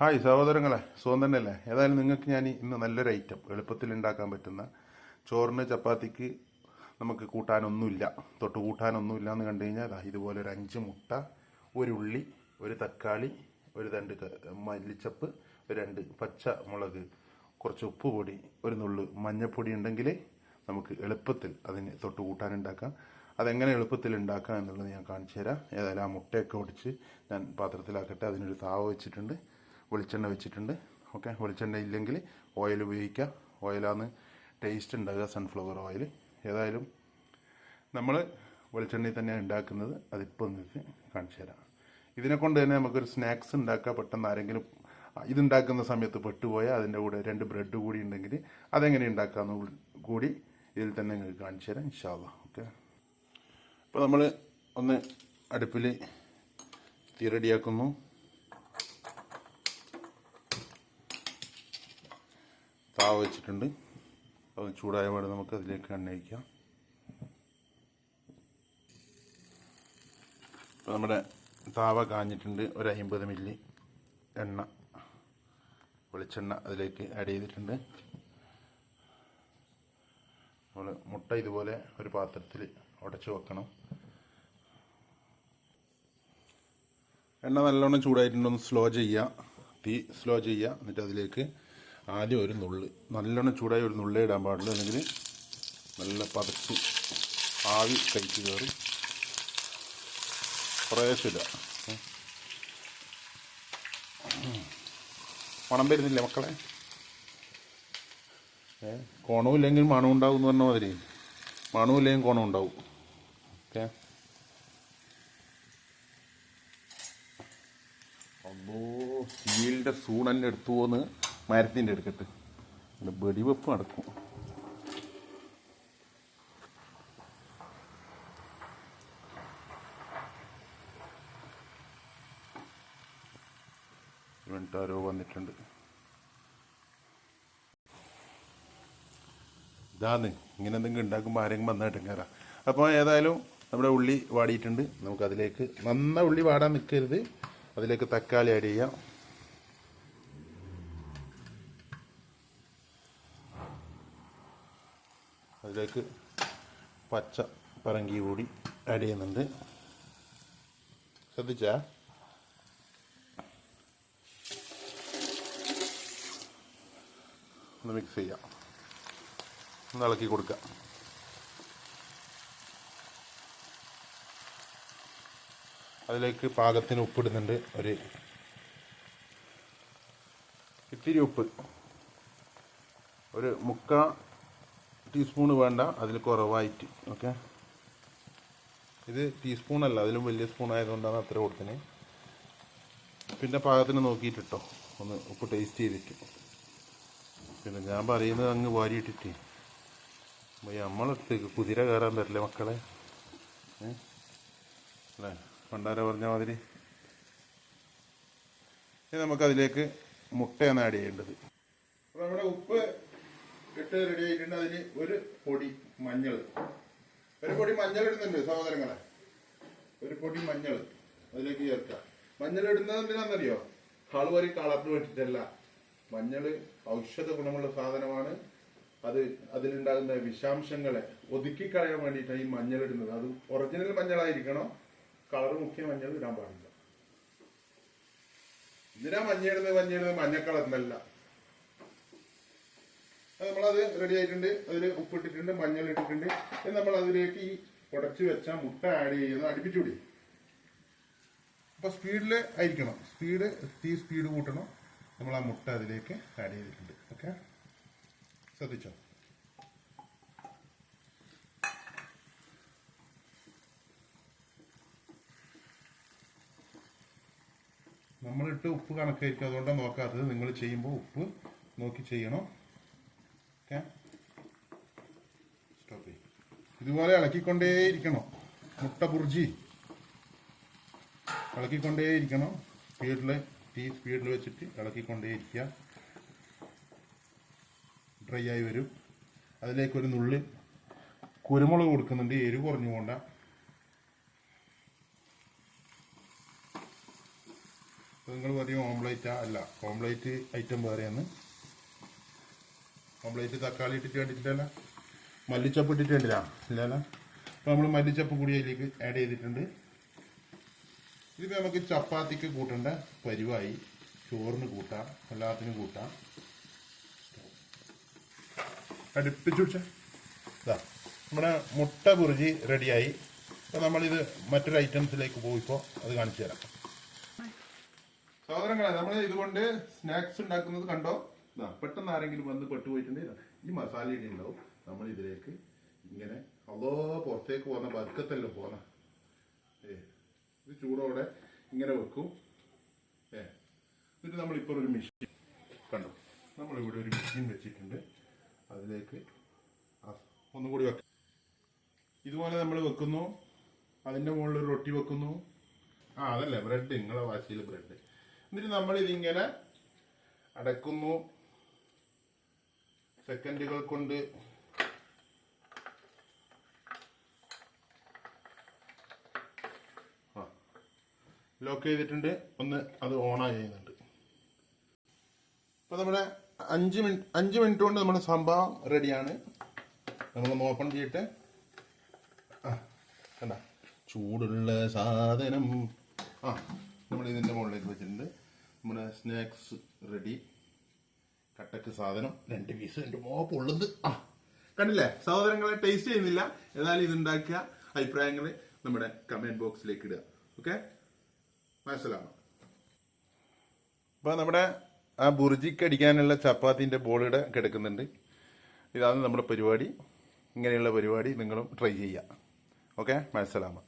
Hi സഹോദരങ്ങളെ, സുഖം തന്നെയല്ലേ? ഏതായാലും നിങ്ങൾക്ക് ഞാൻ ഇന്ന് നല്ലൊരു ഐറ്റം എളുപ്പത്തിൽ ഉണ്ടാക്കാൻ പറ്റുന്ന ചോറിന് ചപ്പാത്തിക്ക് നമുക്ക് കൂട്ടാനൊന്നുമില്ല, തൊട്ട് കൂട്ടാനൊന്നുമില്ല എന്ന് കണ്ടു കഴിഞ്ഞാൽ ഇതുപോലെ ഒരു 5 മുട്ട, ഒരു ഉള്ളി, ഒരു തക്കാളി, ഒരു 2 മല്ലിച്ചപ്പ്, 2 പച്ചമുളക്, കുറച്ച് ഉപ്പ് പൊടി, ഒരു നുള്ളു മഞ്ഞൾപ്പൊടി ഉണ്ടെങ്കിൽ നമുക്ക് എളുപ്പത്തിൽ അതിന് തൊട്ട് കൂട്ടാനുണ്ടാക്കാം. അതെങ്ങനെ എളുപ്പത്തിൽ ഉണ്ടാക്കാം എന്നുള്ളത് ഞാൻ കാണിച്ചു തരാം. ഏതായാലും ആ മുട്ടയൊക്കെ ഒടിച്ച് ഞാൻ പാത്രത്തിലാക്കട്ടെ. അതിനൊരു താവ വെച്ചിട്ടുണ്ട്, വെളിച്ചെണ്ണ വെച്ചിട്ടുണ്ട്. ഓക്കെ, വെളിച്ചെണ്ണ ഇല്ലെങ്കിൽ ഓയിൽ ഉപയോഗിക്കുക. ഓയിലാണ് ടേസ്റ്റ് ഉണ്ടാകുക, സൺഫ്ലവർ ഓയിൽ. ഏതായാലും നമ്മൾ വെളിച്ചെണ്ണയിൽ തന്നെയാണ് ഉണ്ടാക്കുന്നത്. അതിപ്പോൾ നിങ്ങൾക്ക് കാണിച്ചു തരാം. ഇതിനെ കൊണ്ട് തന്നെ നമുക്കൊരു സ്നാക്സ് ഉണ്ടാക്കാം. പെട്ടെന്ന് ആരെങ്കിലും ഇതുണ്ടാക്കുന്ന സമയത്ത് പെട്ടുപോയാൽ അതിൻ്റെ കൂടെ 2 ബ്രെഡ് കൂടി ഉണ്ടെങ്കിൽ അതെങ്ങനെ ഉണ്ടാക്കാമെന്ന് കൂടി ഇതിൽ തന്നെ നിങ്ങൾക്ക് കാണിച്ചു തരാം ഇൻഷാ അല്ലാഹ്. ഓക്കെ, അപ്പോൾ നമ്മൾ ഒന്ന് അടുപ്പിൽ തീ റെഡിയാക്കുന്നു. താവ വെച്ചിട്ടുണ്ട്. അത് ചൂടായ പാടെ നമുക്ക് അതിലേക്ക് എണ്ണ ഒഴിക്കാം. ഇപ്പോൾ നമ്മുടെ താവ കാഞ്ഞിട്ടുണ്ട്. ഒരു 50 മില്ലി എണ്ണ, വെളിച്ചെണ്ണ അതിലേക്ക് ആഡ് ചെയ്തിട്ടുണ്ട്. നമ്മൾ മുട്ട ഇതുപോലെ ഒരു പാത്രത്തിൽ ഉടച്ച് വെക്കണം. എണ്ണ നല്ലോണം ചൂടായിട്ടുണ്ടൊന്ന് സ്ലോ ചെയ്യുക, തീ സ്ലോ ചെയ്യുക. എന്നിട്ട് അതിലേക്ക് ആദ്യം ഒരു നുള്ള്, നല്ലോണം ചൂടായി ഒരു നുള്ളേ ഇടാൻ പാടുള്ളൂ, അല്ലെങ്കിൽ നല്ല പതച്ച് ആവി കൈക്ക് കയറും. കുറേശ്ശെ ഇടുക. മണം വരുന്നില്ലേ മക്കളെ? കോണവും ഇല്ലെങ്കിൽ മണം ഉണ്ടാവും എന്ന് പറഞ്ഞ മാതിരി, മണവും ഇല്ലെങ്കിൽ കോണം ഉണ്ടാവും. ഓക്കെ, അല്ലോ സ്റ്റീലിൻ്റെ സൂണെന്നെ എടുത്തു പോന്ന് മരത്തിൻ്റെ എടുക്കട്ട് വെടിവെപ്പ് നടക്കും. ആരോ വന്നിട്ടുണ്ട്. ഇതാന്ന് ഇങ്ങനെ എന്തെങ്കിലും ഉണ്ടാക്കുമ്പോൾ ആരെങ്കിലും വന്നായിട്ട് കയറാം. അപ്പോൾ ഏതായാലും നമ്മുടെ ഉള്ളി വാടിയിട്ടുണ്ട്. നമുക്കതിലേക്ക് ഉള്ളി വാടാൻ നിൽക്കരുത്. അതിലേക്ക് തക്കാളി ആഡ് ചെയ്യാം. അതിലേക്ക് പച്ച പറങ്കി കൂടി ആഡ് ചെയ്യുന്നുണ്ട്. ശ്രദ്ധിച്ചാ? ഒന്ന് മിക്സ് ചെയ്യാം, ഒന്ന് ഇളക്കി കൊടുക്കുക. അതിലേക്ക് പാകത്തിന് ഉപ്പിടുന്നുണ്ട്. ഒരു ഇത്തിരി ഉപ്പ്, ഒരു 3/4 ടീസ്പൂണ് വേണ്ട, അതിൽ കുറവായിട്ട്. ഓക്കെ, ഇത് ടീസ്പൂണല്ല, അതിലും വലിയ സ്പൂൺ ആയതുകൊണ്ടാണ് അത്ര കൊടുത്തത്. പിന്നെ പാകത്തിന് നോക്കിയിട്ടിട്ടോ, ഒന്ന് ഉപ്പ് ടേസ്റ്റ് ചെയ്തിട്ട്. പിന്നെ ഞാൻ പറയുന്നത് അങ്ങ് വാരിയിട്ടിട്ട് നമ്മളടുത്തേക്ക് കുതിര കയറാൻ തരില്ലേ മക്കളെ? അല്ലേ, പണ്ടാര പറഞ്ഞ മാതിരി. ഇനി നമുക്കതിലേക്ക് മുട്ടയാണ് ആഡ് ചെയ്യേണ്ടത്. അപ്പോൾ നമ്മുടെ ഉപ്പ് ഇട്ട് റെഡി ആയിട്ടുണ്ട്. അതിന് ഒരു പൊടി മഞ്ഞൾ ഇടുന്നുണ്ട് സഹോദരങ്ങളെ. ഒരു പൊടി മഞ്ഞൾ അതിലേക്ക് ചേർക്കുക. മഞ്ഞൾ ഇടുന്നത് എന്തിനാണെന്നറിയോ? കളർ കളറിന് വേണ്ടിയിട്ടല്ല. മഞ്ഞൾ ഔഷധ ഗുണമുള്ള സാധനമാണ്. അതിലുണ്ടാകുന്ന വിഷാംശങ്ങളെ ഒതുക്കിക്കളയാൻ വേണ്ടിയിട്ടാണ് ഈ മഞ്ഞൾ ഇടുന്നത്. അത് ഒറിജിനൽ മഞ്ഞളായിരിക്കണം, കളർ മുഖ്യ മഞ്ഞൾ ഇടാൻ പാടില്ല. എന്തിനാ മഞ്ഞയിടുന്നത് മഞ്ഞ കളറിനല്ല. നമ്മളത് റെഡി ആയിട്ടുണ്ട്. അതിൽ ഉപ്പിട്ടിട്ടുണ്ട്, മഞ്ഞൾ ഇട്ടിട്ടുണ്ട്. നമ്മൾ അതിലേക്ക് ഈ ഉടച്ചു വെച്ച മുട്ട ആഡ് ചെയ്യുന്നത് അടുപ്പിച്ചുകൂടി. അപ്പൊ സ്പീഡിൽ ആയിരിക്കണം, തീ സ്പീഡ് കൂട്ടണം. നമ്മൾ ആ മുട്ട അതിലേക്ക് ആഡ് ചെയ്തിട്ടുണ്ട്. ഓക്കെ, ശ്രദ്ധിച്ചോ? നമ്മളിട്ട് ഉപ്പ് കണക്കായിരിക്കും, അതുകൊണ്ടാണ് നോക്കാത്തത്. നിങ്ങൾ ചെയ്യുമ്പോൾ ഉപ്പ് നോക്കി ചെയ്യണം. ഓക്കെ, സ്റ്റോപ്പ് ചെയ്യും. ഇതുപോലെ ഇളക്കിക്കൊണ്ടേയിരിക്കണം. മുട്ട ബുർജി ഇളക്കിക്കൊണ്ടേയിരിക്കണം. തീ സ്പീഡിൽ വെച്ചിട്ട് ഇളക്കിക്കൊണ്ടേയിരിക്കുക. ഡ്രൈ ആയി വരും. അതിലേക്ക് ഒരു നുള്ളി കുരുമുളക് കൊടുക്കുന്നുണ്ട്, എരിവ് കുറഞ്ഞു പോണ്ട. നിങ്ങൾ പറയും ഓംലേറ്റാ? അല്ല, ഓംലേറ്റ് ഐറ്റം വേറെയാണ്. ഓംലേറ്റ് തക്കാളി ഇട്ടിട്ട് വേണ്ടിയിട്ടല്ല, മല്ലിച്ചപ്പ് ഇട്ടിട്ട് വേണ്ടില്ല ഇല്ലല്ല. അപ്പോൾ നമ്മൾ മല്ലിച്ചപ്പ് കൂടി അതിലേക്ക് ആഡ് ചെയ്തിട്ടുണ്ട്. ഇതിപ്പോൾ നമുക്ക് ചപ്പാത്തിക്ക് കൂട്ടേണ്ട പരിവായി, ചോറിന് കൂട്ടാം, എല്ലാത്തിനും കൂട്ടാം. അടുപ്പിച്ചു വെച്ചാൽ ഇതാ നമ്മുടെ മുട്ട ബുർജി റെഡിയായി. അപ്പോൾ നമ്മളിത് മറ്റൊരു ഐറ്റംസിലേക്ക് പോയിപ്പോൾ അത് കാണിച്ചു തരാം. സഹോദരങ്ങളെ, നമ്മൾ ഇതുകൊണ്ട് സ്നാക്സ് ഉണ്ടാക്കുന്നത് കണ്ടോ? ഇതാ പെട്ടെന്ന് ആരെങ്കിലും വന്ന് പെട്ടുപോയിട്ടുണ്ടെങ്കിൽ ഈ മസാല ഇടി ഉണ്ടാവും. നമ്മൾ ഇതിലേക്ക് ഇങ്ങനെ പുറത്തേക്ക് പോകുന്ന ബർക്കത്തെല്ലാം പോകുന്ന ഇത് ചൂടോടെ ഇങ്ങനെ വെക്കും. എന്നിട്ട് നമ്മളിപ്പോൾ ഒരു മെഷീൻ കണ്ടോ, നമ്മളിവിടെ ഒരു മെഷീൻ വെച്ചിട്ടുണ്ട്. അതിലേക്ക് ഒന്നുകൂടി വെക്കാം. ഇതുപോലെ നമ്മൾ വെക്കുന്നു. അതിൻ്റെ മുകളിൽ ഒരു റൊട്ടി വെക്കുന്നു. അതല്ലേ ബ്രെഡ്, നിങ്ങളെ വാശിയിൽ ബ്രെഡ്. എന്നിട്ട് നമ്മളിതിങ്ങനെ അടക്കുന്നു. സെക്കൻഡുകൾ കൊണ്ട് ലോക്ക് ചെയ്തിട്ടുണ്ട്. ഒന്ന് അത് ഓണായി ചെയ്യുന്നുണ്ട്. ഇപ്പൊ നമ്മുടെ 5 മിനിറ്റ് കൊണ്ട് നമ്മുടെ സംഭവം റെഡിയാണ്. നമ്മളൊന്ന് ഓപ്പൺ ചെയ്തിട്ട് കണ്ട ചൂടുള്ള സാധനം നമ്മൾ ഇതിൻ്റെ മുകളിലേക്ക് വെച്ചിട്ടുണ്ട്. നമ്മുടെ സ്നാക്സ് റെഡി. കട്ടക്ക് സാധനം 2 പീസ് എൻ്റെ പൊള്ളുന്നത് കണ്ടില്ലേ സഹോദരങ്ങളെ? ടേസ്റ്റ് ചെയ്യുന്നില്ല. ഏതായാലും ഇതുണ്ടാക്കിയ അഭിപ്രായങ്ങൾ നമ്മുടെ കമന്റ് ബോക്സിലേക്ക് ഇടുക. ഓക്കെ, മനസ്സിലാണോ? അപ്പോൾ നമ്മുടെ ആ ബുർജിക്ക് അടിക്കാനുള്ള ചപ്പാത്തിൻ്റെ ബോളിയുടെ കിടക്കുന്നുണ്ട്. ഇതാണ് നമ്മുടെ പരിപാടി. ഇങ്ങനെയുള്ള പരിപാടി നിങ്ങളും ട്രൈ ചെയ്യുക. ഓക്കെ, മനസ്സിലാമോ?